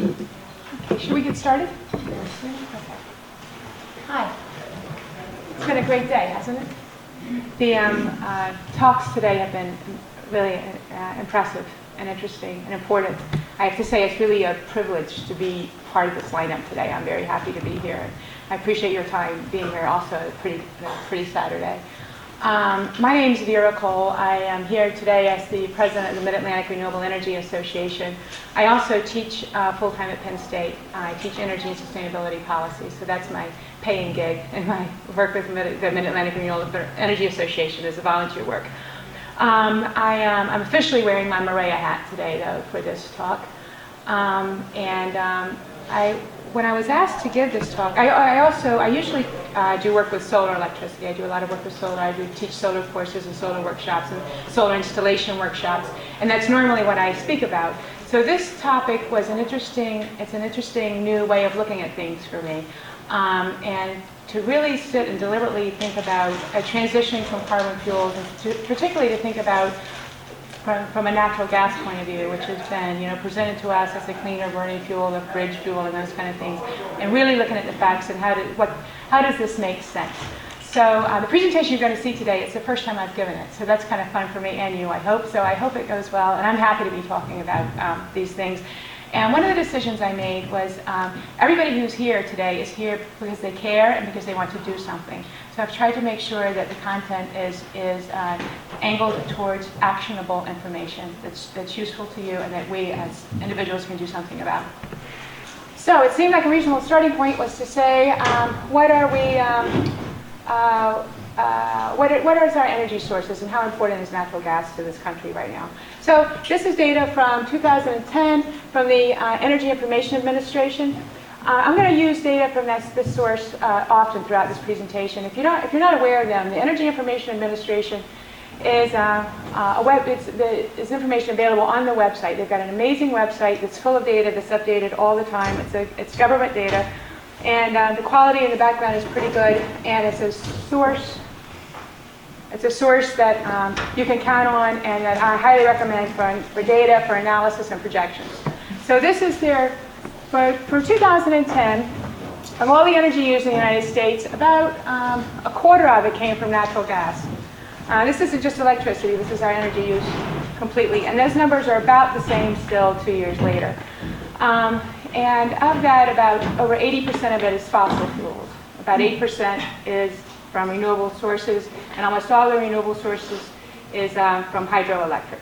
Okay, should we get started? Okay. Hi. It's been a great day, hasn't it? The talks today have been really impressive and interesting and important. I have to say it's really a privilege to be part of this lineup today. I'm very happy to be here. I appreciate your time being here also. A pretty Saturday. My name is Vera. I am here today as the president of the Mid-Atlantic Renewable Energy Association. I also teach full-time at Penn State. I teach energy and sustainability policy, so that's my paying gig, and my work with the Mid-Atlantic Renewable Energy Association is a volunteer work. I'm officially wearing my MAREA hat today, though, for this talk. When I was asked to give this talk, I usually do work with solar electricity. I do a lot of work with solar. I do teach solar courses and solar workshops and solar installation workshops, and that's normally what I speak about. So this topic was an interesting new way of looking at things for me, and to really sit and deliberately think about a transition from carbon fuels, and particularly to think about from a natural gas point of view, which has been, presented to us as a cleaner burning fuel, a bridge fuel, and those kind of things, and really looking at the facts and how does this make sense. So the presentation you're going to see today, it's the first time I've given it, so that's kind of fun for me and you, I hope. So I hope it goes well, and I'm happy to be talking about these things. And one of the decisions I made was everybody who's here today is here because they care and because they want to do something. So I've tried to make sure that the content is angled towards actionable information that's useful to you and that we as individuals can do something about. So it seemed like a reasonable starting point was to say, what are our energy sources and how important is natural gas to this country right now? So this is data from 2010 from the Energy Information Administration. I'm going to use data from this source often throughout this presentation. If you're not aware of them, the Energy Information Administration is is information available on the website. They've got an amazing website that's full of data that's updated all the time. It's government data, and the quality in the background is pretty good. And it's a source. It's a source that you can count on, and that I highly recommend for data, for analysis, and projections. So this is their. For 2010, of all the energy used in the United States, about a quarter of it came from natural gas. This isn't just electricity, this is our energy use completely. And those numbers are about the same still 2 years later. And of that, about over 80% of it is fossil fuels. About 8% is from renewable sources, and almost all the renewable sources is from hydroelectric.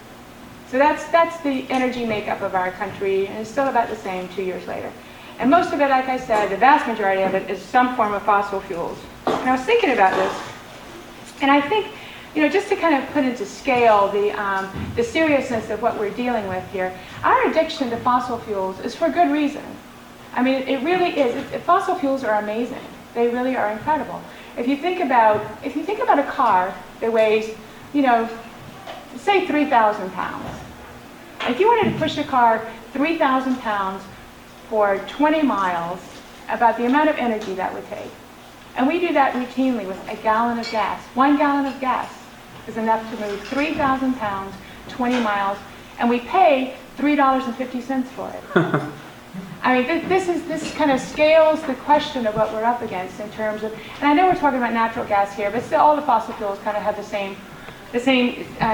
So that's the energy makeup of our country, and it's still about the same 2 years later. And most of it, like I said, the vast majority of it is some form of fossil fuels. And I was thinking about this, and I think, just to kind of put into scale the seriousness of what we're dealing with here, our addiction to fossil fuels is for good reason. I mean, it really is. Fossil fuels are amazing. They really are incredible. If you think about a car that weighs, say 3,000 pounds. If you wanted to push a car 3,000 pounds for 20 miles, about the amount of energy that would take. And we do that routinely with a gallon of gas. 1 gallon of gas is enough to move 3,000 pounds, 20 miles, and we pay $3.50 for it. I mean, this kind of scales the question of what we're up against in terms of, and I know we're talking about natural gas here, but still all the fossil fuels kind of have the same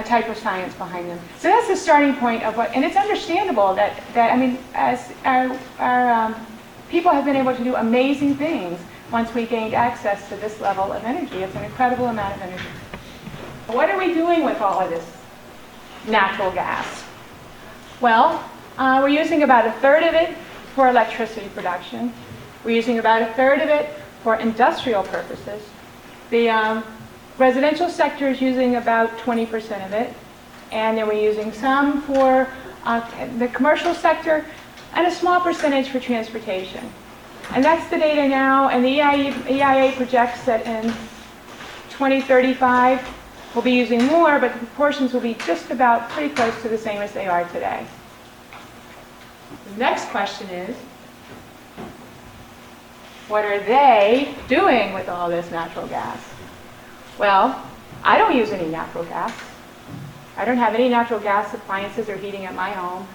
type of science behind them. So that's the starting point of what, and it's understandable that I mean, as our people have been able to do amazing things once we gained access to this level of energy. It's an incredible amount of energy. What are we doing with all of this natural gas? Well, we're using about a third of it for electricity production. We're using about a third of it for industrial purposes. The residential sector is using about 20% of it, and then we're using some for the commercial sector and a small percentage for transportation. And that's the data now, and the EIA projects that in 2035 we'll be using more, but the proportions will be just about pretty close to the same as they are today. The next question is, what are they doing with all this natural gas? Well, I don't use any natural gas. I don't have any natural gas appliances or heating at my home.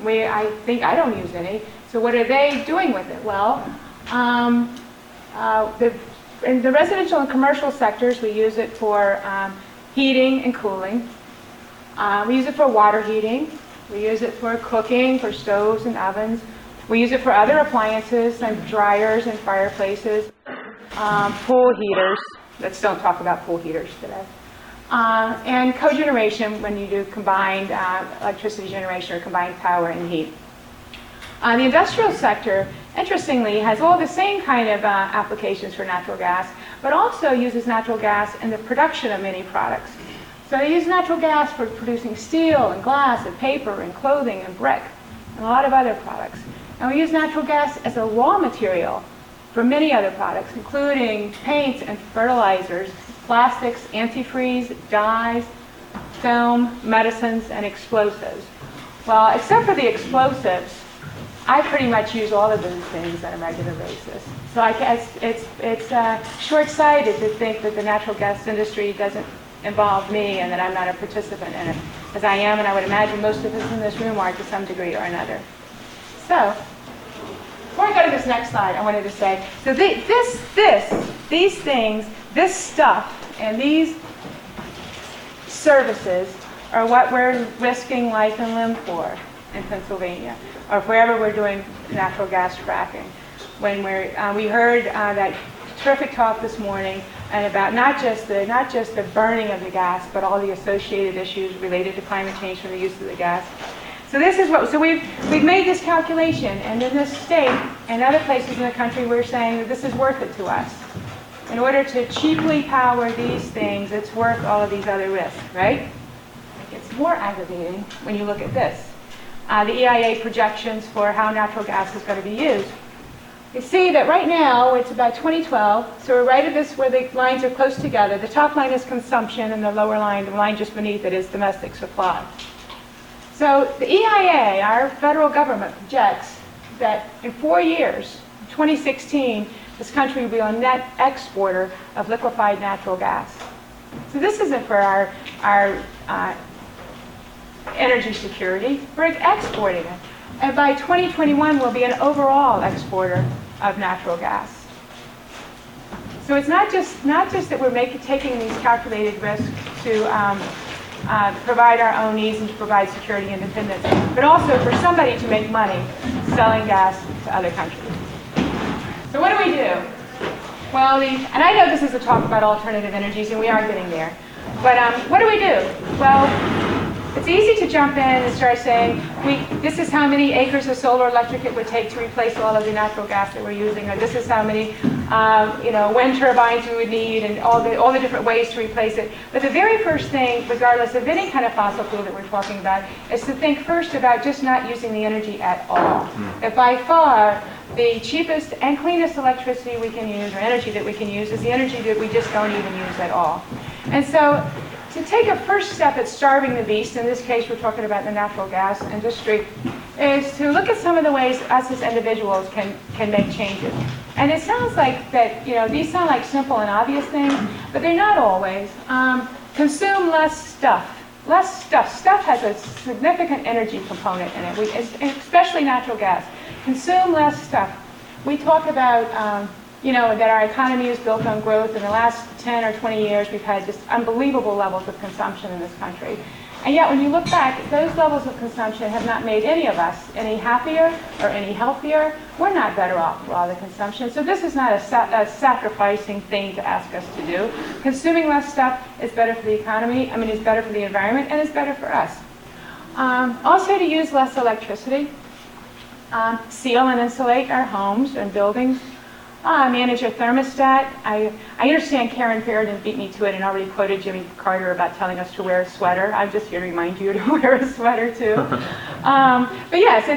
I think I don't use any. So what are they doing with it? Well, in the residential and commercial sectors, we use it for heating and cooling. We use it for water heating. We use it for cooking, for stoves and ovens. We use it for other appliances like dryers and fireplaces, pool heaters. Let's don't talk about pool heaters today. And cogeneration when you do combined electricity generation or combined power and heat. The industrial sector, interestingly, has all the same kind of applications for natural gas, but also uses natural gas in the production of many products. So they use natural gas for producing steel and glass and paper and clothing and brick and a lot of other products. And we use natural gas as a raw material for many other products, including paints and fertilizers, plastics, antifreeze, dyes, film, medicines, and explosives. Well, except for the explosives, I pretty much use all of those things on a regular basis. So it's short-sighted to think that the natural gas industry doesn't involve me and that I'm not a participant in it, as I am, and I would imagine most of us in this room are to some degree or another. So, before I go to this next slide, I wanted to say, so these things, this stuff, and these services are what we're risking life and limb for in Pennsylvania, or wherever we're doing natural gas fracking. When we heard that terrific talk this morning, and about not just the burning of the gas, but all the associated issues related to climate change from the use of the gas. So this is what. So we've made this calculation, and in this state and other places in the country, we're saying that this is worth it to us. In order to cheaply power these things, it's worth all of these other risks, right? It's more aggravating when you look at this. The EIA projections for how natural gas is going to be used. You see that right now it's about 2012, so we're right at this where the lines are close together. The top line is consumption, and the lower line, the line just beneath it, is domestic supply. So the EIA, our federal government, projects that in 4 years, 2016, this country will be a net exporter of liquefied natural gas. So this isn't for our energy security, we're exporting it. And by 2021, we'll be an overall exporter of natural gas. So it's not just that we're taking these calculated risks to provide our own needs and to provide security and independence, but also for somebody to make money selling gas to other countries. So what do we do? Well, and I know this is a talk about alternative energies, and we are getting there. But what do we do? Well, it's easy to jump in and start saying, this is how many acres of solar electric it would take to replace all of the natural gas that we're using, or this is how many wind turbines we would need, and all the different ways to replace it. But the very first thing, regardless of any kind of fossil fuel that we're talking about, is to think first about just not using the energy at all. That by far, the cheapest and cleanest electricity we can use, or energy that we can use, is the energy that we just don't even use at all. And so, to take a first step at starving the beast, in this case we're talking about the natural gas industry, is to look at some of the ways us as individuals can make changes. And it sounds like that, these sound like simple and obvious things, but they're not always. Consume less stuff. Less stuff. Stuff has a significant energy component in it, especially natural gas. Consume less stuff. We talk about that our economy is built on growth. In the last 10 or 20 years, we've had just unbelievable levels of consumption in this country. And yet, when you look back, those levels of consumption have not made any of us any happier or any healthier. We're not better off for all the consumption. So this is not a sacrificing thing to ask us to do. Consuming less stuff is better for the economy, is better for the environment, and is better for us. Also to use less electricity. Seal and insulate our homes and buildings. Manage your thermostat. I understand Karen Vera didn't beat me to it and already quoted Jimmy Carter about telling us to wear a sweater. I'm just here to remind you to wear a sweater too. But yes,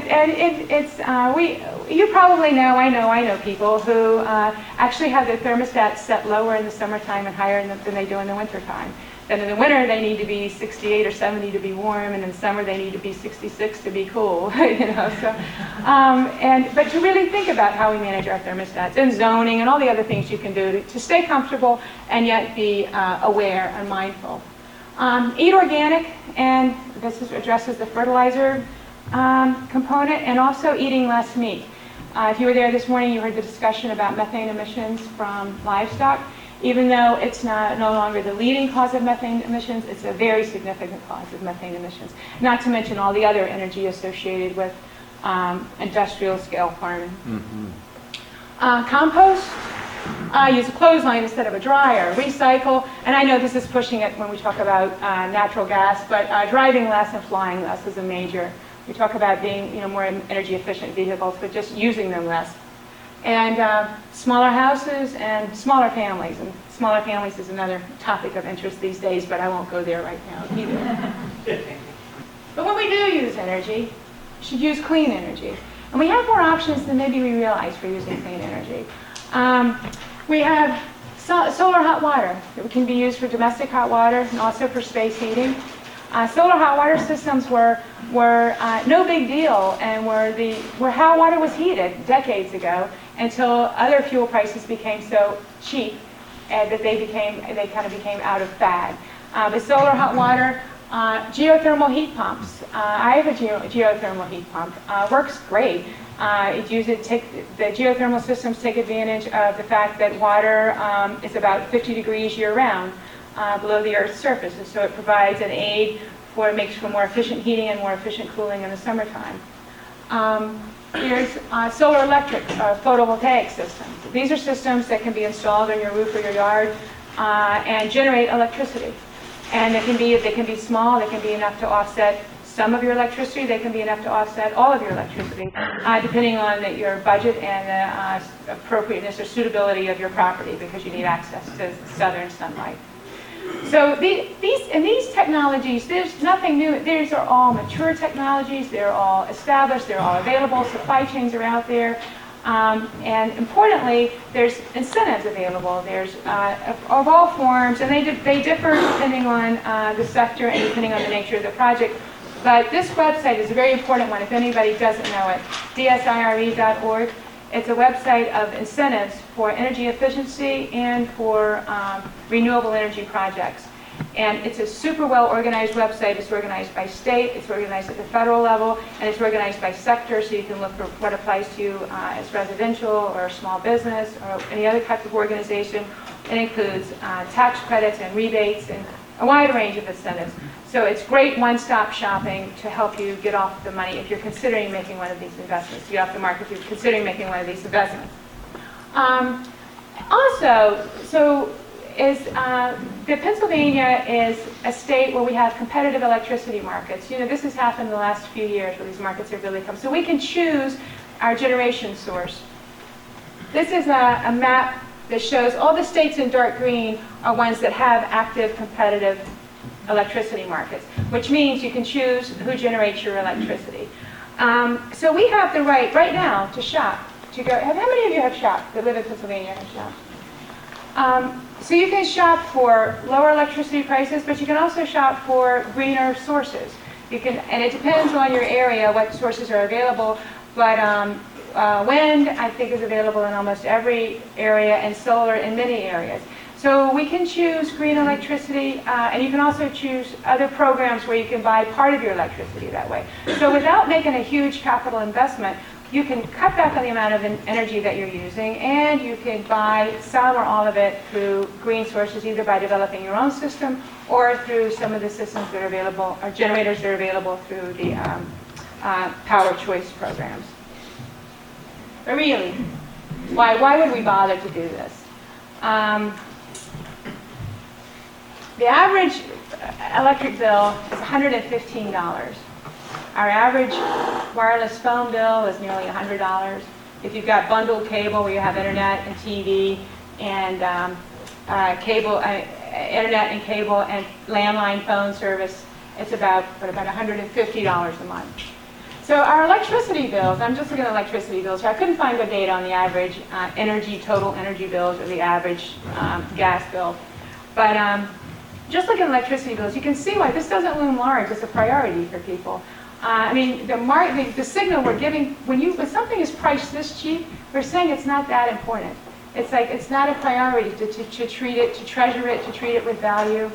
you probably know, I know people who actually have their thermostats set lower in the summertime and higher than they do in the wintertime. Then in the winter they need to be 68 or 70 to be warm, and in summer they need to be 66 to be cool. So, but to really think about how we manage our thermostats and zoning and all the other things you can do to stay comfortable and yet be aware and mindful. Eat organic, and this addresses the fertilizer component, and also eating less meat. If you were there this morning, you heard the discussion about methane emissions from livestock. Even though it's no longer the leading cause of methane emissions, it's a very significant cause of methane emissions. Not to mention all the other energy associated with industrial scale farming. Compost, use a clothesline instead of a dryer. Recycle, and I know this is pushing it when we talk about natural gas, but driving less and flying less is a major. We talk about being more energy efficient vehicles, but just using them less. And smaller houses and smaller families. And smaller families is another topic of interest these days, but I won't go there right now either. But when we do use energy, we should use clean energy. And we have more options than maybe we realize for using clean energy. We have solar hot water that can be used for domestic hot water and also for space heating. Solar hot water systems were no big deal, and were how water was heated decades ago, until other fuel prices became so cheap that they kind of became out of fad. The solar hot water, geothermal heat pumps. I have a geothermal heat pump. Works great. The geothermal systems take advantage of the fact that water is about 50 degrees year-round below the Earth's surface, and so it provides an aid makes for more efficient heating and more efficient cooling in the summertime. There's solar electric photovoltaic systems. These are systems that can be installed on your roof or your yard and generate electricity. And they can be small. They can be enough to offset some of your electricity. They can be enough to offset all of your electricity, depending on your budget and the appropriateness or suitability of your property, because you need access to southern sunlight. So these technologies, there's nothing new. These are all mature technologies. They're all established. They're all available. Supply chains are out there. And importantly, there's incentives available. There's of all forms, and they differ depending on the sector and depending on the nature of the project. But this website is a very important one if anybody doesn't know it, dsire.org. It's a website of incentives for energy efficiency and for renewable energy projects. And it's a super well organized website. It's organized by state, it's organized at the federal level, and it's organized by sector, so you can look for what applies to you as residential or small business or any other type of organization. It includes tax credits and rebates and a wide range of incentives. So it's great one-stop shopping to help you get off the money if you're considering making one of these investments, get off the market if you're considering making one of these investments. Pennsylvania is a state where we have competitive electricity markets. This has happened in the last few years where these markets have really come. So we can choose our generation source. This is a map that shows all the states in dark green are ones that have active competitive electricity markets, which means you can choose who generates your electricity. So we have the right now to shop, to go. How many of you have shopped that live in Pennsylvania have shopped? So you can shop for lower electricity prices, but you can also shop for greener sources. And it depends on your area what sources are available, but wind, I think, is available in almost every area, and solar in many areas. So we can choose green electricity, and you can also choose other programs where you can buy part of your electricity that way. So without making a huge capital investment, you can cut back on the amount of energy that you're using, and you can buy some or all of it through green sources, either by developing your own system or through some of the systems that are available, or generators that are available through the power choice programs. But really, why would we bother to do this? The average electric bill is $115. Our average wireless phone bill is nearly $100. If you've got bundled cable where you have internet and TV and internet and cable and landline phone service, it's about $150 a month. So our electricity bills, I'm just looking at electricity bills here. I couldn't find good data on the average total energy bills or the average gas bill. But just look at electricity bills. You can see why this doesn't loom large as a priority for people. I mean, the signal we're giving, when something is priced this cheap, we're saying it's not that important. It's like it's not a priority to treat it, to treasure it, to treat it with value.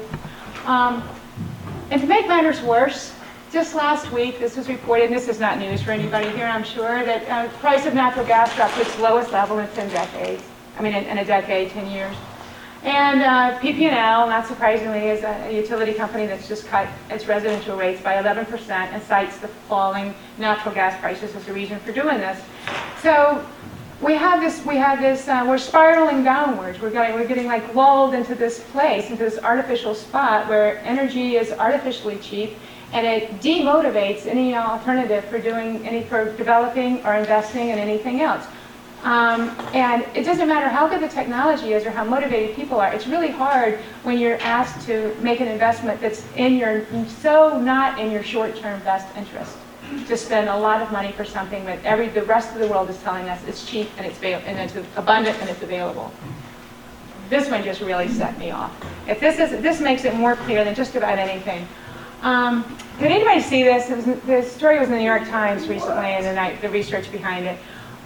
And to make matters worse, just last week, this was reported, and this is not news for anybody here, I'm sure, that the price of natural gas dropped to its lowest level in 10 decades. I mean, in a decade, 10 years. And PP&L, not surprisingly, is a utility company that's just cut its residential rates by 11% and cites the falling natural gas prices as a reason for doing this. So we have this, we're spiraling downwards. We're getting like lulled into this place, into this artificial spot where energy is artificially cheap, and it demotivates any alternative for developing or investing in anything else. And it doesn't matter how good the technology is or how motivated people are. It's really hard when you're asked to make an investment that's not in your short-term best interest, to spend a lot of money for something that the rest of the world is telling us it's cheap and it's abundant and it's available. This one just really set me off. This makes it more clear than just about anything. Did anybody see this? The story was in the New York Times recently, and the research behind it.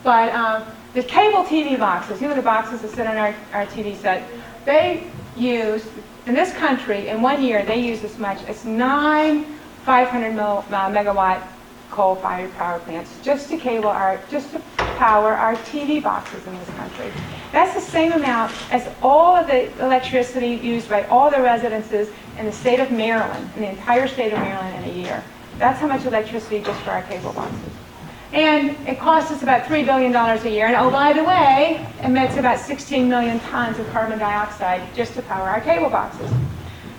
But the cable TV boxes, the boxes that sit on our TV set, they use, in this country, in 1 year, they use as much as 9 500 megawatt coal-fired power plants just to power our TV boxes in this country. That's the same amount as all of the electricity used by all the residences in the state of Maryland, in the entire state of Maryland in a year. That's how much electricity just for our cable boxes. And it costs us about $3 billion a year. And oh, by the way, emits about 16 million tons of carbon dioxide just to power our cable boxes.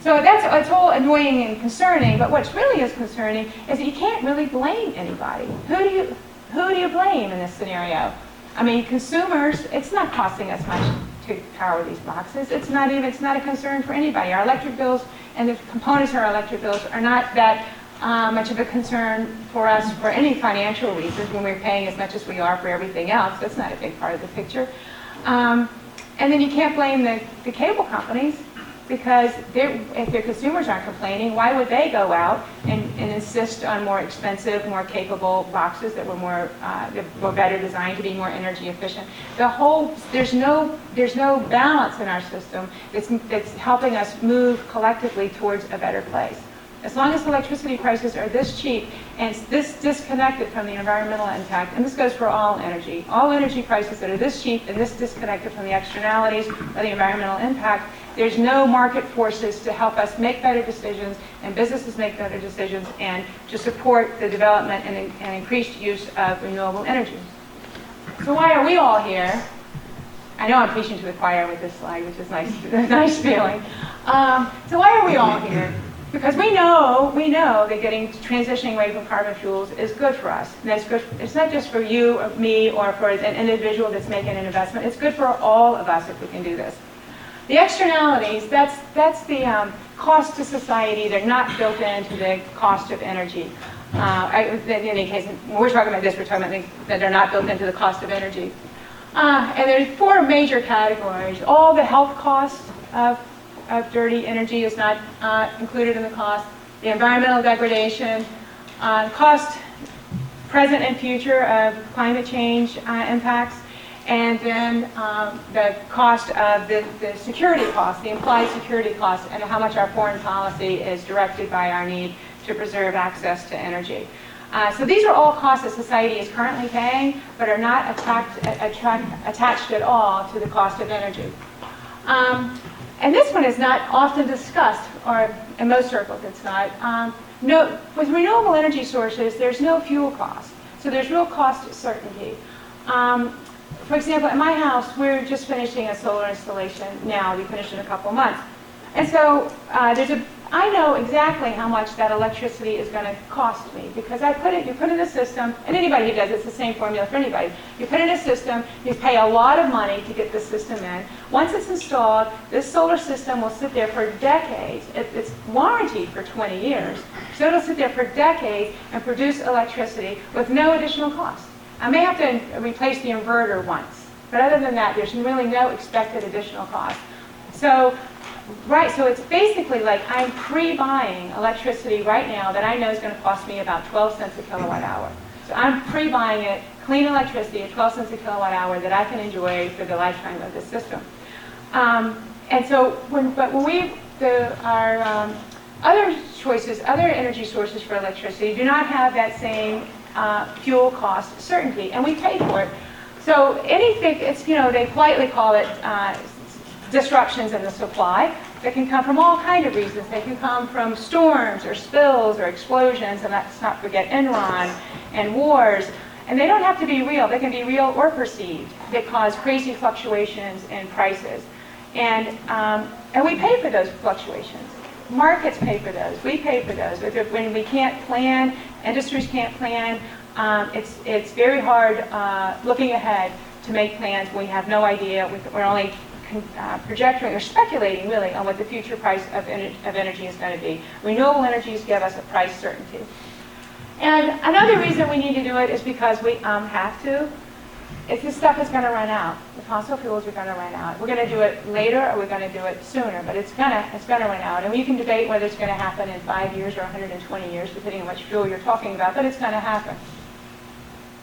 So it's all annoying and concerning, but what's really is concerning is that you can't really blame anybody. Who do you blame in this scenario? I mean, consumers, it's not costing us much to power these boxes. It's not a concern for anybody. Our electric bills and the components of our electric bills are not that much of a concern for us for any financial reasons when we're paying as much as we are for everything else. That's not a big part of the picture. And then you can't blame the cable companies, because if their consumers aren't complaining, why would they go out and insist on more expensive, more capable boxes that were better designed to be more energy efficient? There's no balance in our system that's helping us move collectively towards a better place. As long as electricity prices are this cheap and this disconnected from the environmental impact, and this goes for all energy prices that are this cheap and this disconnected from the externalities of the environmental impact, there's no market forces to help us make better decisions and businesses make better decisions and to support the development and increased use of renewable energy. So why are we all here? I know I'm preaching to the choir with this slide, which is nice, a nice feeling. So why are we all here? Because we know that transitioning away from carbon fuels is good for us. And that's good. It's not just for you or me or for an individual that's making an investment. It's good for all of us if we can do this. The externalities, that's the cost to society. They're not built into the cost of energy. In any case, when we're talking about this, we're talking about things that are not built into the cost of energy. And there's 4 major categories. All the health costs of dirty energy is not included in the cost. The environmental degradation, cost present and future of climate change impacts, and then the cost of the security cost, the implied security cost, and how much our foreign policy is directed by our need to preserve access to energy. So these are all costs that society is currently paying, but are not attached at all to the cost of energy. And this one is not often discussed, or in most circles it's not. With renewable energy sources, there's no fuel cost. So there's real cost certainty. For example, at my house, we're just finishing a solar installation now. We finished in a couple months. And so I know exactly how much that electricity is going to cost me, because you put in a system, and anybody who does it's the same formula for anybody. You put in a system, you pay a lot of money to get the system in. Once it's installed, this solar system will sit there for decades. It's warranted for 20 years. So it'll sit there for decades and produce electricity with no additional cost. I may have to replace the inverter once, but other than that, there's really no expected additional cost. So it's basically like I'm pre-buying electricity right now that I know is going to cost me about 12 cents a kilowatt hour. So I'm pre-buying it, clean electricity at 12 cents a kilowatt hour that I can enjoy for the lifetime of the system. And so Other choices, other energy sources for electricity do not have that same fuel cost certainty, and we pay for it. So anything, it's, they politely call it disruptions in the supply. That can come from all kinds of reasons. They can come from storms or spills or explosions, and let's not forget Enron and wars. And they don't have to be real. They can be real or perceived. They cause crazy fluctuations in prices. And we pay for those fluctuations. Markets pay for those. We pay for those. When we can't plan, industries can't plan, it's very hard looking ahead to make plans when we have no idea. We're only projecting or speculating really on what the future price of energy is going to be. Renewable energies give us a price certainty. And another reason we need to do it is because we have to. If this stuff is going to run out, the fossil fuels are going to run out. We're going to do it later or we're going to do it sooner, but it's going to run out. And we can debate whether it's going to happen in 5 years or 120 years, depending on which fuel you're talking about, but it's going to happen.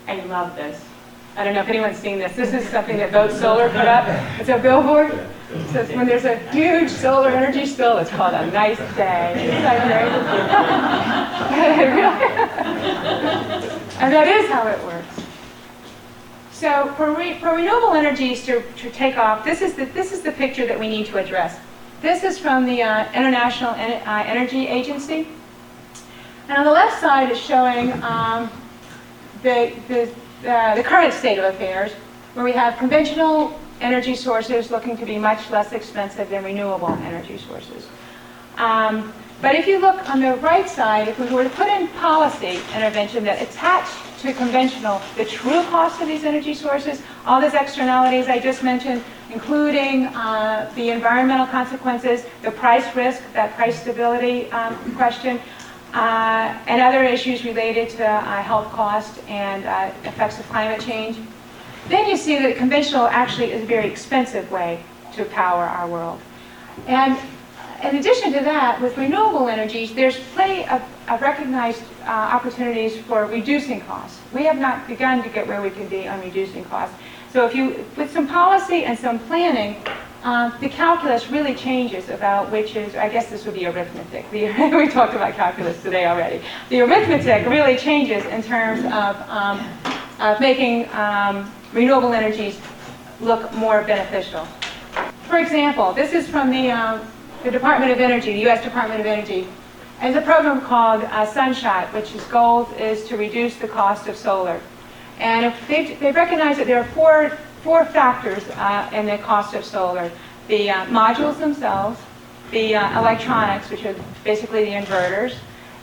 I love this. I don't know if anyone's seen this. This is something that Vote Solar put up. It's a billboard. It says when there's a huge solar energy spill, it's called a nice day. Isn't that great? And that is how it works. So for renewable energies to take off, this is the picture that we need to address. This is from the International Energy Agency. And on the left side is showing the current state of affairs, where we have conventional energy sources looking to be much less expensive than renewable energy sources. But if you look on the right side, if we were to put in policy intervention that attached to conventional the true cost of these energy sources, all those externalities I just mentioned, including the environmental consequences, the price risk, that price stability question, and other issues related to health cost and effects of climate change, then you see that conventional actually is a very expensive way to power our world. And in addition to that, with renewable energies, there's plenty of recognized opportunities for reducing costs. We have not begun to get where we can be on reducing costs. So if you, with some policy and some planning, the calculus really changes about which is, I guess this would be arithmetic. We talked about calculus today already. The arithmetic really changes in terms of making renewable energies look more beneficial. For example, this is from the Department of Energy, the U.S. Department of Energy. There's a program called Sunshot, which its goal is to reduce the cost of solar. And they've recognized that there are four factors in the cost of solar. The modules themselves, the electronics, which are basically the inverters,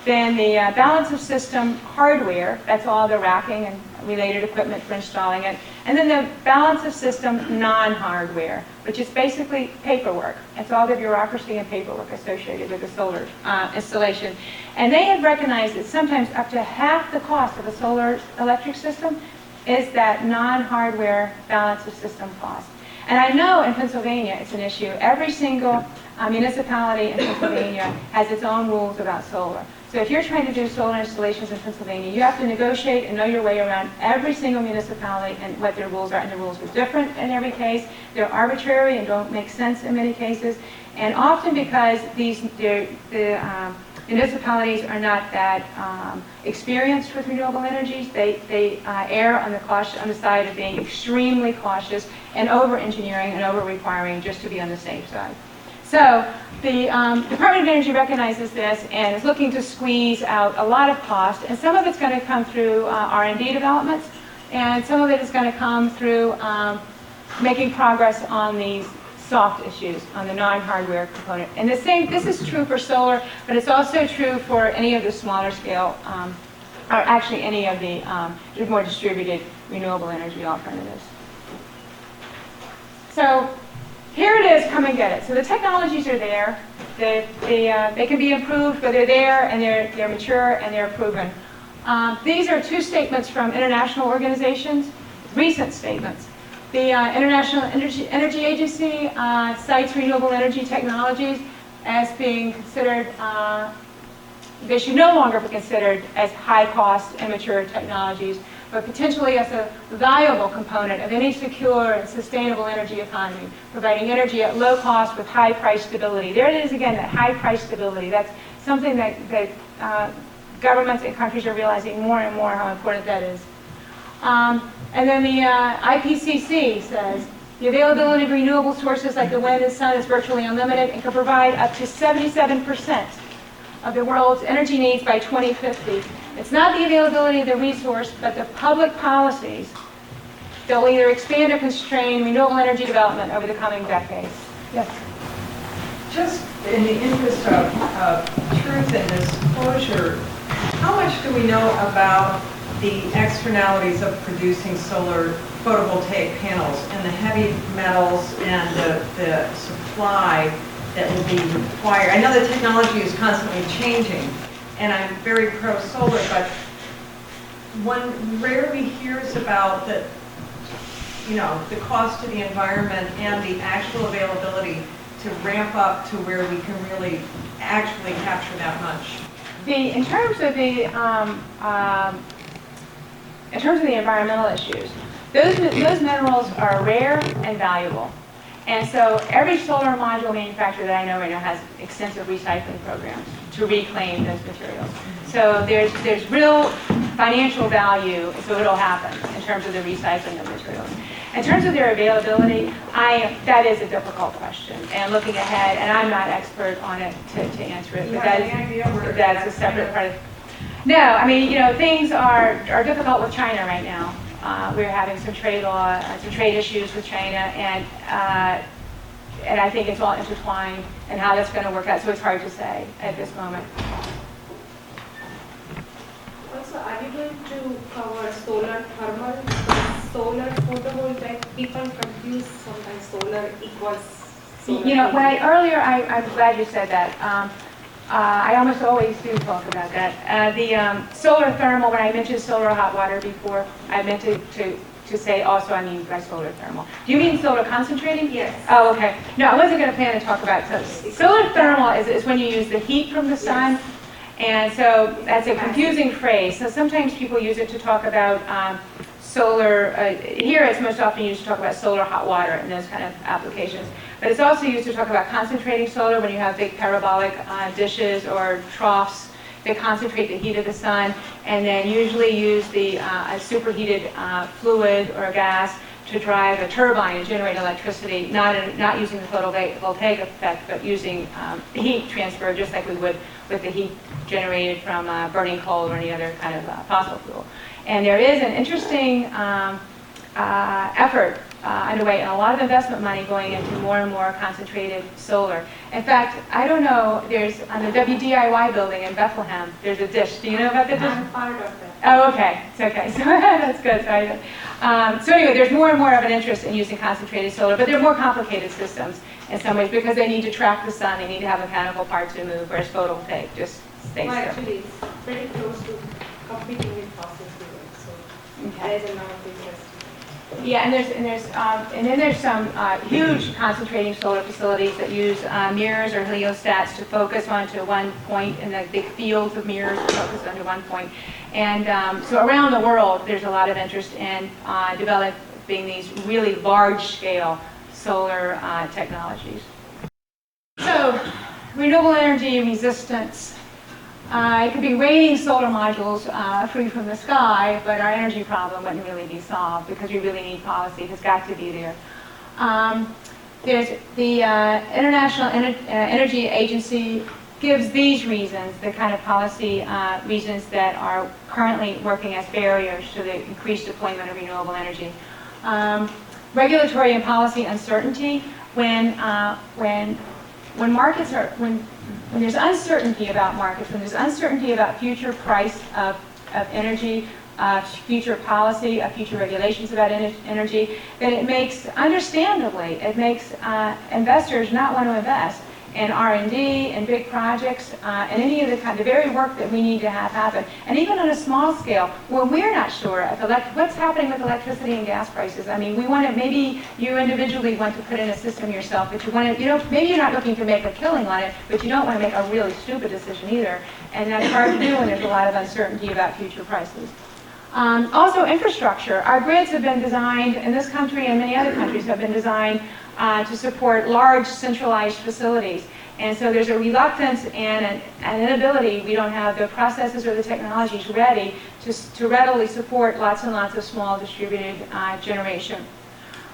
then the balance of system hardware, that's all the racking and related equipment for installing it, and then the balance of system non-hardware, which is basically paperwork. It's all the bureaucracy and paperwork associated with the solar installation. And they have recognized that sometimes up to half the cost of a solar electric system is that non-hardware balance of system cost. And I know in Pennsylvania it's an issue. Every single municipality in Pennsylvania has its own rules about solar. So if you're trying to do solar installations in Pennsylvania, you have to negotiate and know your way around every single municipality and what their rules are. And the rules are different in every case. They're arbitrary and don't make sense in many cases. And often because the municipalities are not that experienced with renewable energies, they err on the side of being extremely cautious and over-engineering and over-requiring just to be on the safe side. So the Department of Energy recognizes this and is looking to squeeze out a lot of cost, and some of it's going to come through R&D developments, and some of it is going to come through making progress on these soft issues, on the non-hardware component. And this is true for solar, but it's also true for any of the smaller scale, or actually any of the more distributed renewable energy alternatives. So here it is, come and get it. So the technologies are there. They can be improved, but they're there, and they're mature, and they're proven. These are two statements from international organizations, recent statements. The International Energy Agency cites renewable energy technologies as being considered, they should no longer be considered as high-cost, immature technologies, but potentially as a valuable component of any secure and sustainable energy economy, providing energy at low cost with high price stability. There it is again, that high price stability. That's something that governments and countries are realizing more and more how important that is. And then the IPCC says, the availability of renewable sources like the wind and sun is virtually unlimited and can provide up to 77% of the world's energy needs by 2050. It's not the availability of the resource, but the public policies that will either expand or constrain renewable energy development over the coming decades. Yes? Just in the interest of truth and disclosure, how much do we know about the externalities of producing solar photovoltaic panels and the heavy metals and the supply that will be required? I know the technology is constantly changing, and I'm very pro-solar, but one rarely hears about the cost to the environment and the actual availability to ramp up to where we can really actually capture that much. In terms of the environmental issues, those minerals are rare and valuable. And so every solar module manufacturer that I know right now has extensive recycling programs to reclaim those materials. So there's real financial value, so it'll happen in terms of the recycling of materials. In terms of their availability, that is a difficult question. And looking ahead, and I'm not expert on it to answer it, but that's a separate part of it. No, I mean, things are difficult with China right now. We're having some trade issues with China, and I think it's all intertwined and how that's going to work out, so it's hard to say at this moment. Also, are you going to cover solar thermal, solar photovoltaic? People confuse sometimes solar equals solar. I'm glad you said that. I almost always do talk about that. The solar thermal, when I mentioned solar hot water before, I meant to say also I mean by solar thermal. Do you mean solar concentrating? Yes. Oh, okay. No, I wasn't going to plan to talk about it. So solar thermal is when you use the heat from the sun. Yes. And so that's a confusing phrase. So sometimes people use it to talk about solar, here it's most often used to talk about solar hot water and those kind of applications. But it's also used to talk about concentrating solar when you have big parabolic dishes or troughs that concentrate the heat of the sun, and then usually use the superheated fluid or gas to drive a turbine and generate electricity, not using the photovoltaic effect, but using heat transfer, just like we would with the heat generated from burning coal or any other kind of fossil fuel. And there is an interesting effort underway, and a lot of investment money going into more and more concentrated solar. In fact, I don't know, there's on the WDIY building in Bethlehem, there's a dish. Do you know about the dish? I'm part of that. Oh, okay. It's okay. So that's good. So anyway, there's more and more of an interest in using concentrated solar, but they're more complicated systems in some ways because they need to track the sun, they need to have mechanical parts removed, whereas photovoltaic just stays Well, there. actually, it's very close to competing with fossil fuels, so Okay. there's a lot of interest. Yeah, and then there's some huge concentrating solar facilities that use mirrors or heliostats to focus onto one point, and the big fields of mirrors to focus onto one point. And so around the world, there's a lot of interest in developing these really large-scale solar technologies. So, renewable energy resistance. It could be raining solar modules free from the sky, but our energy problem wouldn't really be solved because we really need policy. It's got to be there. There's the International Energy Agency gives these reasons, the kind of policy reasons that are currently working as barriers to the increased deployment of renewable energy. Regulatory and policy uncertainty. When there's uncertainty about markets, when there's uncertainty about future price of energy, future policy, future regulations about energy, then it makes, understandably, it makes investors not want to invest in R&D, in big projects, and any of the very work that we need to have happen. And even on a small scale, where we're not sure of what's happening with electricity and gas prices. I mean, we want to, maybe you individually want to put in a system yourself, but you want to, maybe you're not looking to make a killing on it, but you don't want to make a really stupid decision either. And that's hard to do when there's a lot of uncertainty about future prices. Also, infrastructure. Our grids have been designed, in this country and many other countries have been designed to support large centralized facilities. And so there's a reluctance and an inability. We don't have the processes or the technologies ready to readily support lots and lots of small distributed generation.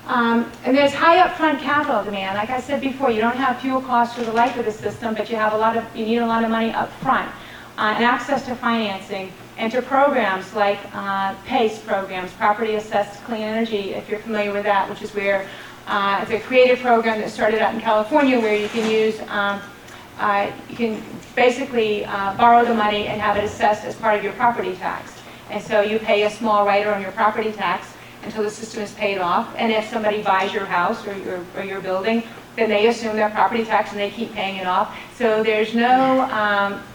And there's high upfront capital demand. Like I said before, you don't have fuel costs for the life of the system, but you need a lot of money up front, and access to financing, and to programs like PACE programs, Property Assessed Clean Energy, if you're familiar with that, which is where it's a creative program that started out in California where you can use, you can basically borrow the money and have it assessed as part of your property tax. And so you pay a small rider on your property tax until the system is paid off. And if somebody buys your house or your building, then they assume their property tax and they keep paying it off. So there's no,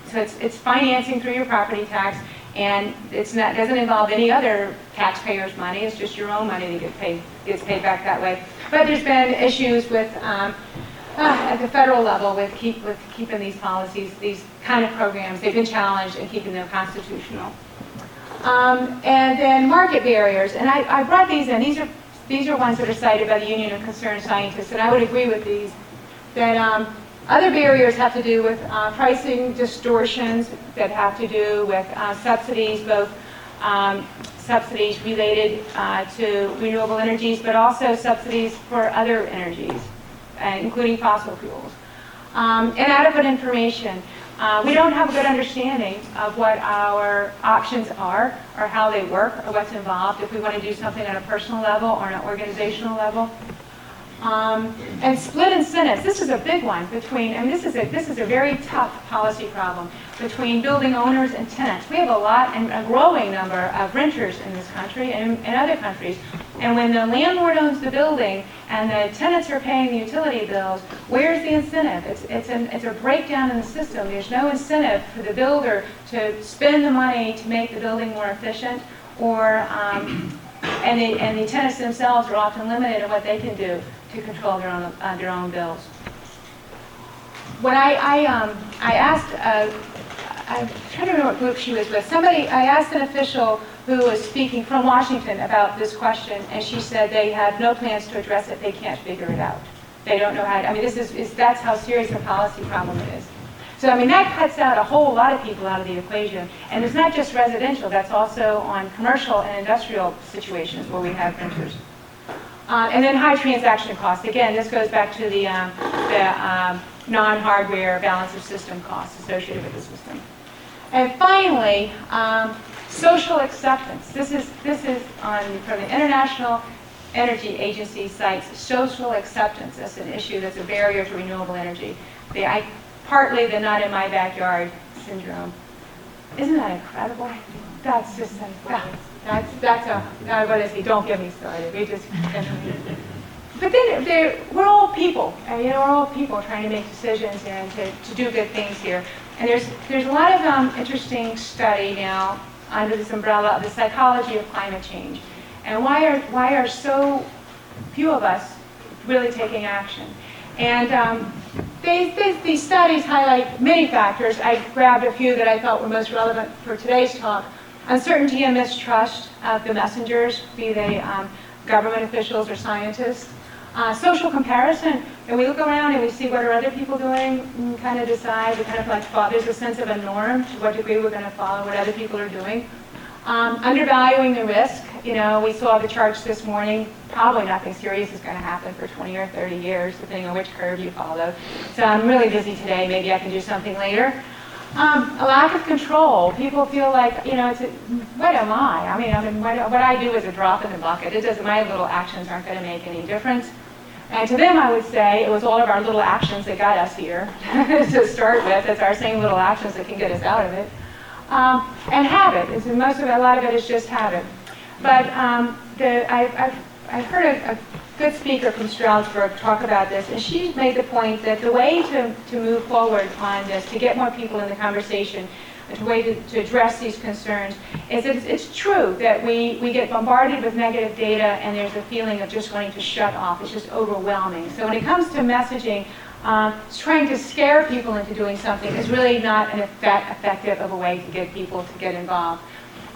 so it's financing through your property tax, and doesn't involve any other taxpayers' money. It's just your own money that gets paid back that way. But there's been issues with at the federal level with keeping these policies, these kind of programs. They've been challenged in keeping them constitutional. And then market barriers, and I brought these in. These are ones that are cited by the Union of Concerned Scientists, and I would agree with these. That other barriers have to do with pricing distortions, that have to do with subsidies, both subsidies related to renewable energies, but also subsidies for other energies, including fossil fuels. Inadequate information. We don't have a good understanding of what our options are, or how they work, or what's involved, if we want to do something on a personal level or an organizational level. And split incentives. This is a big one between, and this is a very tough policy problem between building owners and tenants. We have a lot and a growing number of renters in this country and in other countries. And when the landlord owns the building and the tenants are paying the utility bills, where's the incentive? It's a breakdown in the system. There's no incentive for the builder to spend the money to make the building more efficient, or and the tenants themselves are often limited in what they can do to control their own bills. When I asked, I'm trying to remember what group she was with. I asked an official who was speaking from Washington about this question, and she said they have no plans to address it. They can't figure it out. They don't know how to, I mean, that's how serious a policy problem it is. So, I mean, that cuts out a whole lot of people out of the equation. And it's not just residential, that's also on commercial and industrial situations where we have renters. And then high transaction costs. Again, this goes back to the non-hardware balance of system costs associated with the system. And finally, social acceptance. This is from the International Energy Agency cites social acceptance as an issue that's a barrier to renewable energy. Partly the not in my backyard syndrome. Isn't that incredible? That's just what is he? Don't get me started. But then we're all people, we're all people trying to make decisions and to do good things here. And there's a lot of interesting study now under this umbrella of the psychology of climate change, and why are so few of us really taking action. And these studies highlight many factors. I grabbed a few that I thought were most relevant for today's talk. Uncertainty and mistrust of the messengers, be they government officials or scientists. Social comparison, and we look around and we see what are other people doing, and kind of decide, we kind of like, there's a sense of a norm, to what degree we're going to follow what other people are doing. Undervaluing the risk. We saw the charts this morning. Probably nothing serious is going to happen for 20 or 30 years, depending on which curve you follow. So I'm really busy today. Maybe I can do something later. A lack of control. People feel like, what am I? I mean, what I do is a drop in the bucket. My little actions aren't going to make any difference. And to them, I would say it was all of our little actions that got us here to start with. It's our same little actions that can get us out of it. And habit. A lot of it is just habit. But I've heard a good speaker from Stroudsburg talk about this, and she made the point that the way to move forward on this, to get more people in the conversation, the way to address these concerns, is it's true that we get bombarded with negative data and there's a feeling of just wanting to shut off. It's just overwhelming. So when it comes to messaging, trying to scare people into doing something is really not an effective of a way to get people to get involved.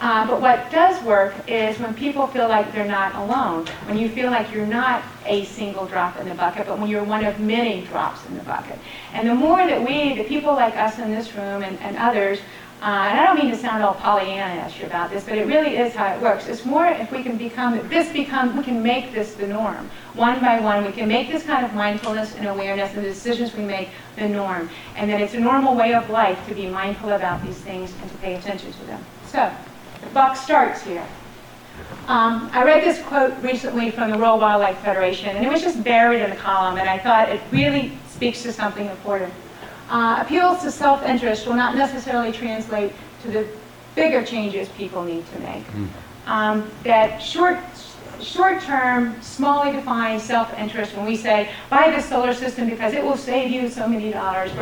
But what does work is when people feel like they're not alone, when you feel like you're not a single drop in the bucket, but when you're one of many drops in the bucket. And the more that the people like us in this room and others, and I don't mean to sound all Pollyanna-ish about this, but it really is how it works. It's more if we can we can make this the norm. One by one, we can make this kind of mindfulness and awareness and the decisions we make the norm. And that it's a normal way of life to be mindful about these things and to pay attention to them. So, the buck starts here. I read this quote recently from the World Wildlife Federation, and it was just buried in the column, and I thought it really speaks to something important. Appeals to self-interest will not necessarily translate to the bigger changes people need to make. That short-term, smallly defined self-interest, when we say, buy this solar system because it will save you so many dollars,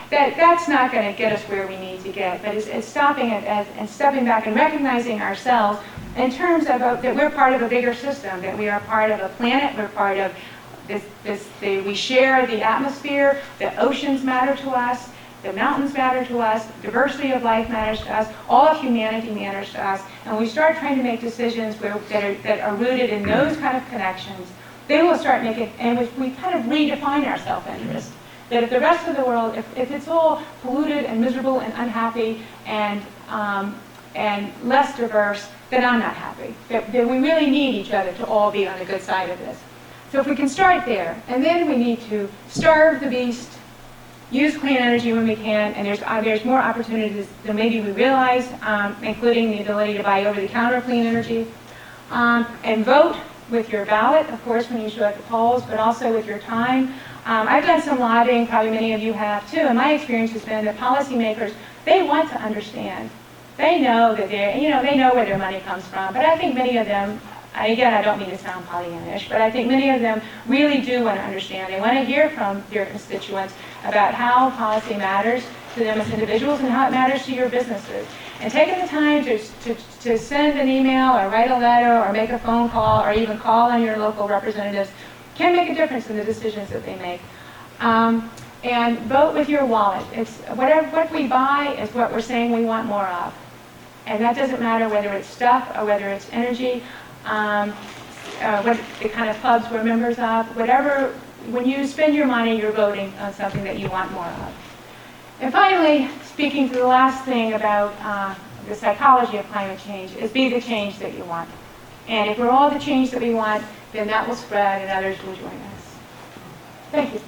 that's not going to get us where we need to get. But it's stopping it and stepping back and recognizing ourselves in terms of that we're part of a bigger system, that we are part of a planet, we're part of we share the atmosphere, the oceans matter to us, the mountains matter to us, diversity of life matters to us, all of humanity matters to us, and we start trying to make decisions that are rooted in those kind of connections, then we'll start making, and we kind of redefine our self-interest. That if the rest of the world, if it's all polluted and miserable and unhappy and less diverse, then I'm not happy. That we really need each other to all be on the good side of this. So if we can start there, and then we need to starve the beast, use clean energy when we can, and there's more opportunities than maybe we realize, including the ability to buy over-the-counter clean energy, and vote with your ballot, of course, when you show at the polls, but also with your time. I've done some lobbying, probably many of you have too, and my experience has been that policymakers, they want to understand. They know that they know where their money comes from, but I think many of them, again, I don't mean to sound Pollyannish, but I think many of them really do want to understand. They want to hear from their constituents about how policy matters to them as individuals and how it matters to your businesses. And taking the time to send an email or write a letter or make a phone call or even call on your local representatives can make a difference in the decisions that they make. And vote with your wallet. It's what we buy is what we're saying we want more of. And that doesn't matter whether it's stuff or whether it's energy. What the kind of clubs we're members of, whatever, when you spend your money, you're voting on something that you want more of. And finally, speaking to the last thing about the psychology of climate change, is be the change that you want. And if we're all the change that we want, then that will spread and others will join us. Thank you.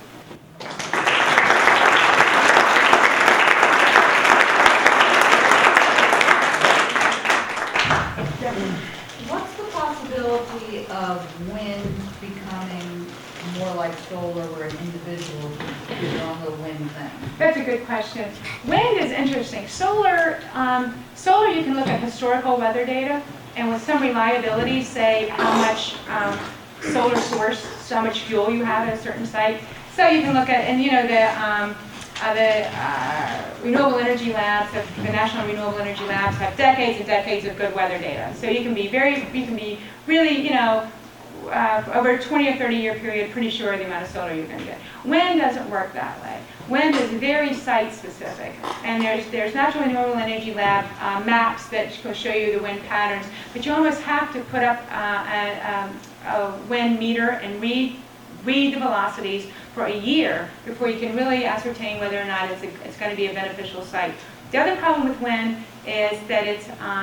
What's the possibility of wind becoming more like solar, where an individual can do their own little wind thing? That's a good question. Wind is interesting. Solar you can look at historical weather data, and with some reliability say how much solar source, so much fuel you have at a certain site. So you can look at, and the renewable energy labs, the National Renewable Energy Labs have decades and decades of good weather data. So you can be really, over a 20 or 30 year period, pretty sure of the amount of solar you're going to get. Wind doesn't work that way. Wind is very site specific, and there's National Renewable Energy Lab maps that show you the wind patterns, but you almost have to put up a wind meter and read the velocities for a year before you can really ascertain whether or not it's going to be a beneficial site. The other problem with wind is that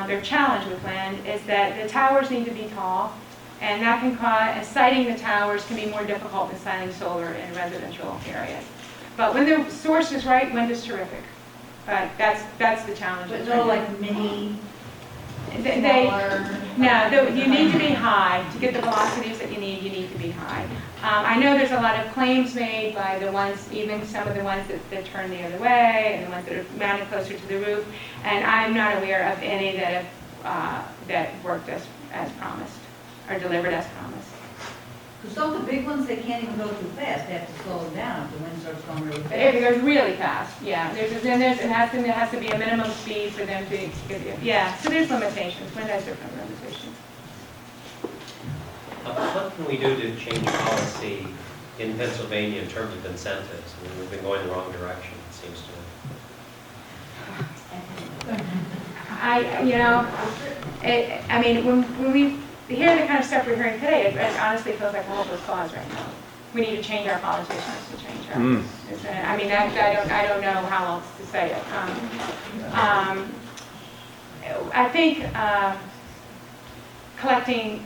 their challenge with wind is that the towers need to be tall, and that can cause, siting the towers can be more difficult than siting solar in residential areas. But when the source is right, wind is terrific. But that's the challenge. But no, like mini, no, you need to be high. To get the velocities that you need to be high. I know there's a lot of claims made by the ones, even some of the ones that turn the other way, and the ones that are mounted closer to the roof, and I'm not aware of any that worked as promised, or delivered as promised. because some of the big ones, they can't even go too fast. They have to slow them down if the wind starts going really fast. It goes really fast, yeah. There has to be a minimum speed for them to get, yeah. So there's limitations. Wind has different limitations. What can we do to change policy in Pennsylvania in terms of incentives? I mean, we've been going the wrong direction, it seems to me. I mean, when we hear the kind of stuff we're hearing today, it honestly feels like a hopeless cause right now. We need to change our politicians to change our. I mean, I don't know how else to say it. I think collecting.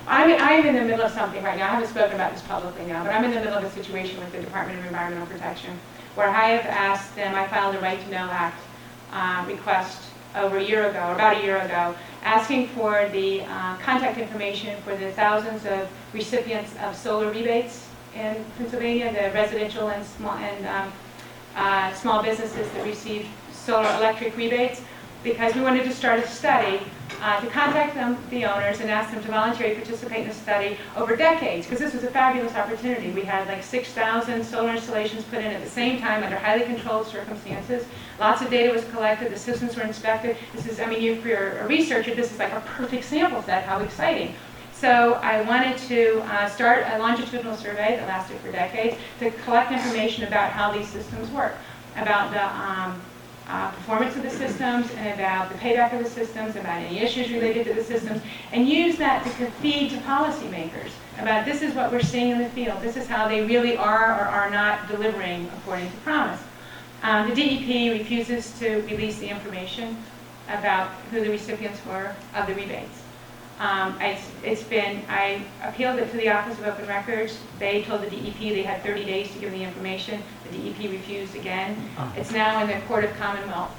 I'm in the middle of something right now. I haven't spoken about this publicly now, but I'm in the middle of a situation with the Department of Environmental Protection where I have asked them, I filed a Right to Know Act request over a year ago, or about a year ago, asking for the contact information for the thousands of recipients of solar rebates in Pennsylvania, the residential and small businesses that receive solar electric rebates, because we wanted to start a study to contact the owners and ask them to voluntarily participate in the study over decades, because this was a fabulous opportunity. We had like 6,000 solar installations put in at the same time under highly controlled circumstances. Lots of data was collected, the systems were inspected. This is, I mean, if you're a researcher, this is like a perfect sample set. How exciting. So I wanted to start a longitudinal survey that lasted for decades to collect information about how these systems work, about the performance of the systems, and about the payback of the systems, about any issues related to the systems, and use that to feed to policymakers about this is what we're seeing in the field. This is how they really are or are not delivering according to promise. The DEP refuses to release the information about who the recipients were of the rebates. I appealed it to the Office of Open Records. They told the DEP they had 30 days to give the information. The DEP refused again. It's now in the Court of Commonwealth.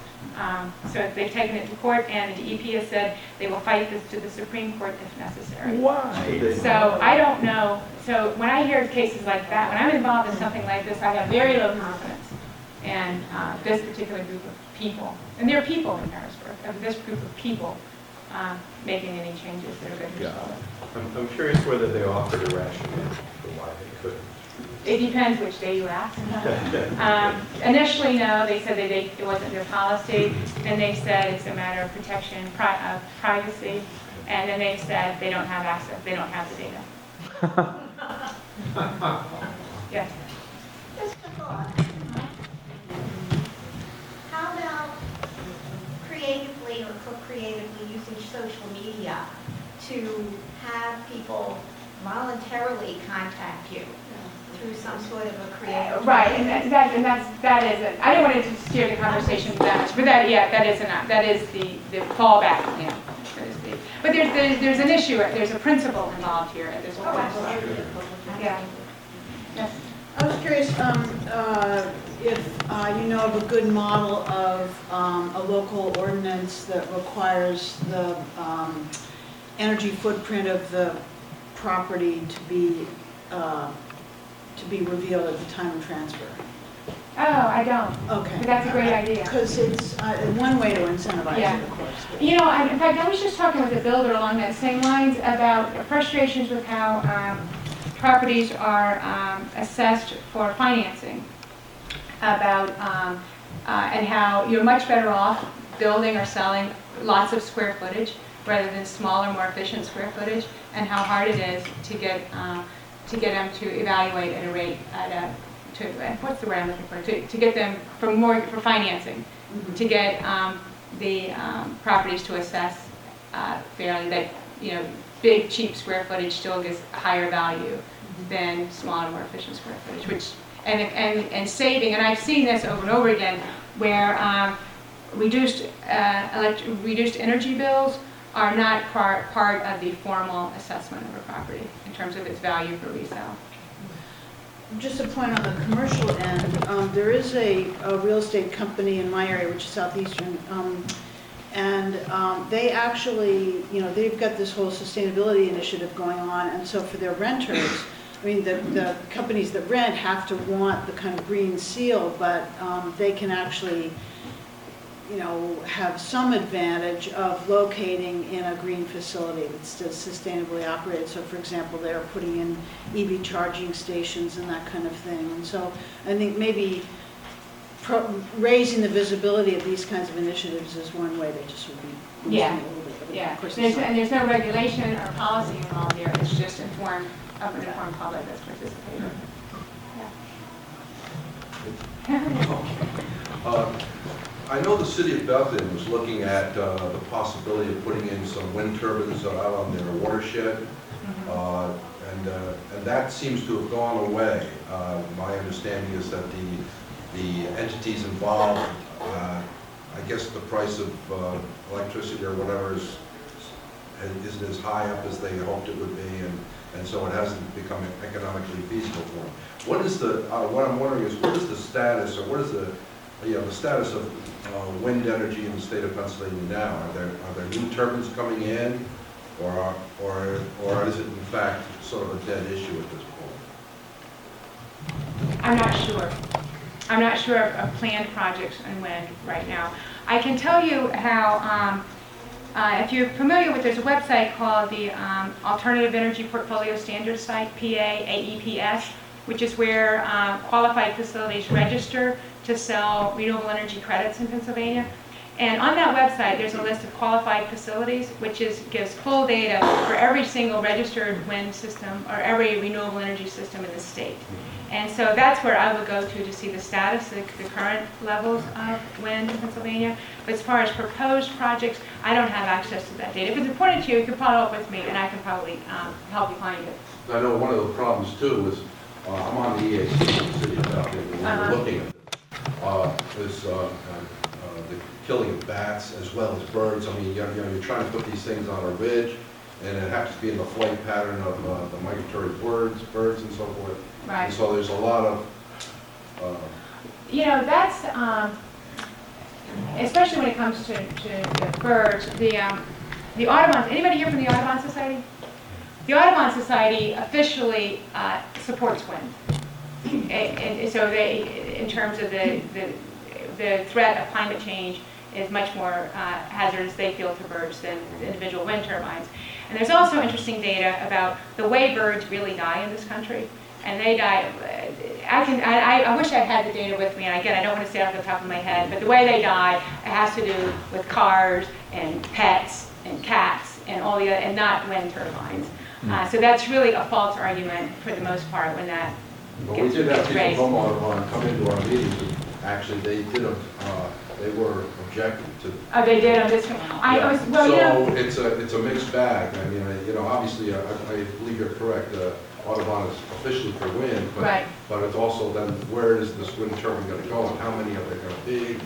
So they've taken it to court, and the DEP has said they will fight this to the Supreme Court if necessary. Why? So I don't know. So when I hear cases like that, when I'm involved in something like this, I have very low confidence in this particular group of people. And there are people in Harrisburg, of this group of people, making any changes that are good for solar. I'm curious whether they offered a rationale for why they couldn't. It depends which day you ask. Initially, no, they said it wasn't their policy. Then they said it's a matter of protection, of privacy. And then they said they don't have access, they don't have the data. Yes. Just a thought. How about creatively or co-creatively using social media to have people voluntarily contact you through some sort of a creative Right, and that is it. I don't want to steer the conversation that much, but that is the fallback plan. But there's an issue. There's a principle involved here. There's a principle. Yeah. Yes. I was curious if you know of a good model of a local ordinance that requires the energy footprint of the property to be revealed at the time of transfer. Oh, I don't. Okay. But that's a great idea. Because it's one way to incentivize Yeah. it, of course. But You know, in fact, I was just talking with a builder along that same lines about frustrations with how properties are assessed for financing, about and how you're much better off building or selling lots of square footage rather than smaller, more efficient square footage, and how hard it is to get them to evaluate at a rate what's the word I'm looking for? To get them for financing, to get the properties to assess fairly that big cheap square footage still gives higher value than smaller, more efficient square footage, which and saving. And I've seen this over and over again where reduced energy bills are not part of the formal assessment of a property in terms of its value for resale. just a point on the commercial end, there is a real estate company in my area, which is Southeastern, and they actually, they've got this whole sustainability initiative going on, and so for their renters, I mean, the companies that rent have to want the kind of green seal, but they can actually, have some advantage of locating in a green facility that's still sustainably operated. So, for example, they're putting in EV charging stations and that kind of thing. And so I think maybe raising the visibility of these kinds of initiatives is one way that just would be boosting it a little bit. But Yeah, of course there's no regulation or policy involved here. It's just an informed public that's participating. Yeah. I know the city of Bethlehem was looking at the possibility of putting in some wind turbines out on their watershed, and that seems to have gone away. My understanding is that the entities involved, I guess the price of electricity or whatever isn't as high up as they hoped it would be, and so it hasn't become economically feasible for them. What is the, what I'm wondering is, what is the status, or what is the status of wind energy in the state of Pennsylvania now? Are there new turbines coming in, or is it in fact sort of a dead issue at this point? I'm not sure. I'm not sure of planned projects in wind right now. I can tell you how, if you're familiar with, there's a website called the Alternative Energy Portfolio Standards Site, PAAEPS, which is where qualified facilities register to sell renewable energy credits in Pennsylvania. And on that website, there's a list of qualified facilities, which gives full data for every single registered wind system or every renewable energy system in the state. And so that's where I would go to see the status, the current levels of wind in Pennsylvania. But as far as proposed projects, I don't have access to that data. If it's important to you, you can follow up with me, and I can probably help you find it. I know one of the problems too is, I'm on the EAC in the city of Bethlehem, and we're looking at this, the killing of bats as well as birds. I mean, you're trying to put these things on a ridge, and it happens to be in the flight pattern of the migratory birds and so forth. Right. And so there's a lot of... that's, especially when it comes to the birds, the Audubon, anybody here from the Audubon Society? The Audubon Society officially supports wind. And so they, in terms of the threat of climate change is much more hazardous, they feel, to birds than individual wind turbines. And there's also interesting data about the way birds really die in this country. And they die, I wish I had the data with me, and again, I don't want to say it off the top of my head, but the way they die, it has to do with cars and pets and cats and all the other, and not wind turbines. So that's really a false argument for the most part when that But we did have people from Audubon come into our meetings, and actually they were objecting to. Oh, they did on this one. It's a mixed bag. I mean, obviously, I believe you're correct. Audubon is officially for wind, but it's also then where is this wind turbine going to go, and how many are there going to be,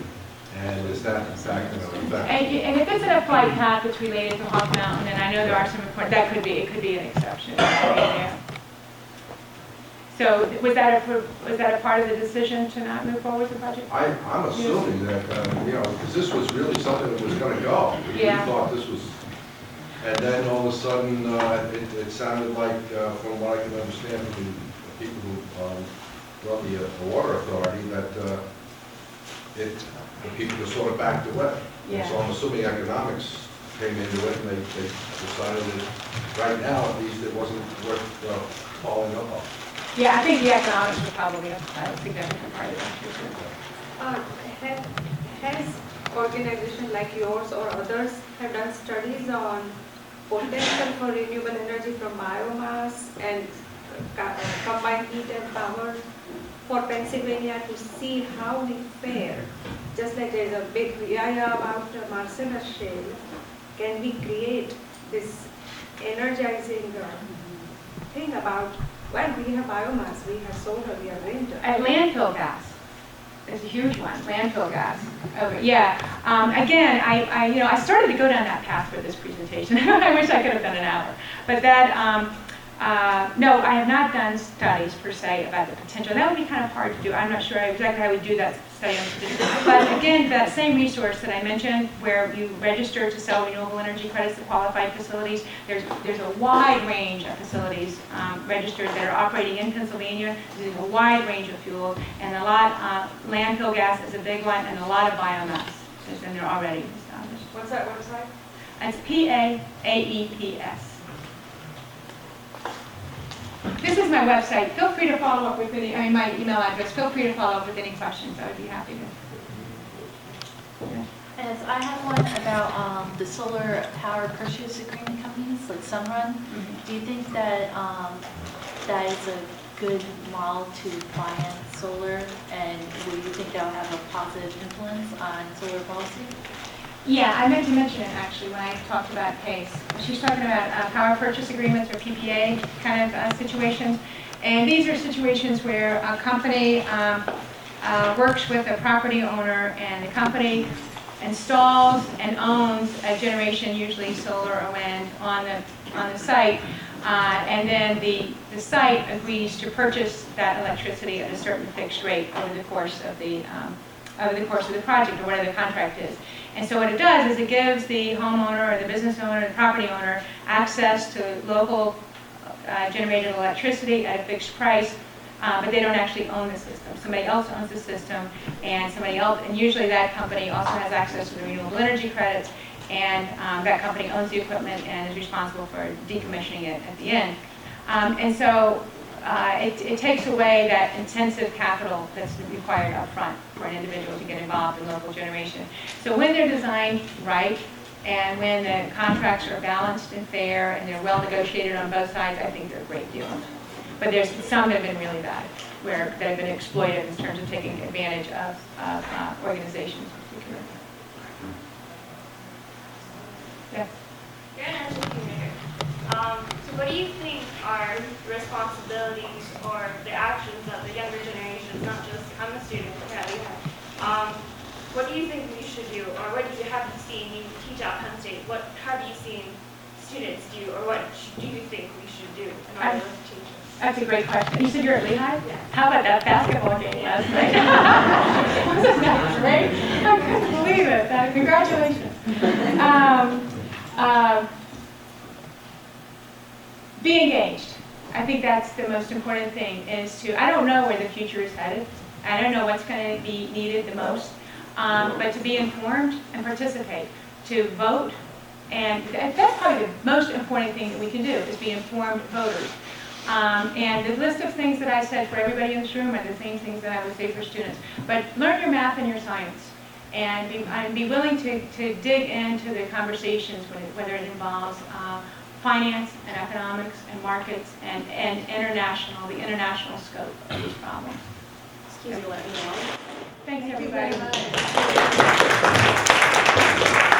and is that in fact going to affect? And if it's in a flight path that's related to Hawk Mountain, and I know there are some reports, it could be an exception. So was that a part of the decision to not move forward with the project? I'm assuming that, because this was really something that was going to go. We thought this was, and then all of a sudden, it sounded like, from what I can understand from the people who run the water authority, that the people just sort of backed away. Yeah. So I'm assuming economics came into it, and they decided that right now, at least, it wasn't worth following up on. Yeah, I think the economics were probably a significant part of that. Has organizations like yours or others have done studies on potential for renewable energy from biomass and combined heat and power for Pennsylvania to see how we fare? Just like there's a big yaya about Marcellus Shale, can we create this energizing thing about, well, we have biomass, we have solar, we have wind. And landfill gas is a huge one. Landfill gas. Again, I started to go down that path for this presentation. I wish I could have done an hour, but that. No, I have not done studies per se about the potential. That would be kind of hard to do. I'm not sure exactly how we do that study. But again, that same resource that I mentioned, where you register to sell renewable energy credits to qualified facilities, there's a wide range of facilities registered that are operating in Pennsylvania. There's a wide range of fuels, and a lot. Landfill gas is a big one, and a lot of biomass is in there already established. What's that website? It's PAAEPS. This is my website. Feel free to follow up with my email address. Feel free to follow up with any questions. I would be happy to. As I have one about the solar power purchase agreement companies like Sunrun. Do you think that that is a good model to finance solar? And will you think that'll have a positive influence on solar policy? Yeah, I meant to mention it actually when I talked about PACE. She's talking about power purchase agreements or PPA kind of situations. And these are situations where a company works with a property owner, and the company installs and owns a generation, usually solar or wind, on the site. And then the site agrees to purchase that electricity at a certain fixed rate over the course of the project, or whatever the contract is. And so what it does is it gives the homeowner or the business owner, the property owner, access to local generated electricity at a fixed price, but they don't actually own the system. Somebody else owns the system, and usually that company also has access to the renewable energy credits, and that company owns the equipment and is responsible for decommissioning it at the end. And so it takes away that intensive capital that's required up front for an individual to get involved in local generation. So when they're designed right, and when the contracts are balanced and fair, and they're well negotiated on both sides, I think they're a great deal. But there's some that have been really bad, that have been exploited in terms of taking advantage of organizations in particular. Yeah. You're an energy communicator. So what do you think are the responsibilities or the actions of the younger generations, not just, I'm a student, what do you think we should do, or what do you have seen, you teach at Penn State, what have you seen students do, or what do you think we should do in order to teach us? That's a great question. You said you're at Lehigh? Yeah. How about that basketball game last night? Wasn't that great? I couldn't believe it. Congratulations. Be engaged. I think that's the most important thing, is to, I don't know where the future is headed. I don't know what's going to be needed the most, but to be informed and participate, to vote, and that's probably the most important thing that we can do, is be informed voters. And the list of things that I said for everybody in this room are the same things that I would say for students. But learn your math and your science, and be willing to dig into the conversations, whether it involves finance and economics and markets and the international scope of these problems. Excuse me, let me know. Thanks, everybody. Thank you very much.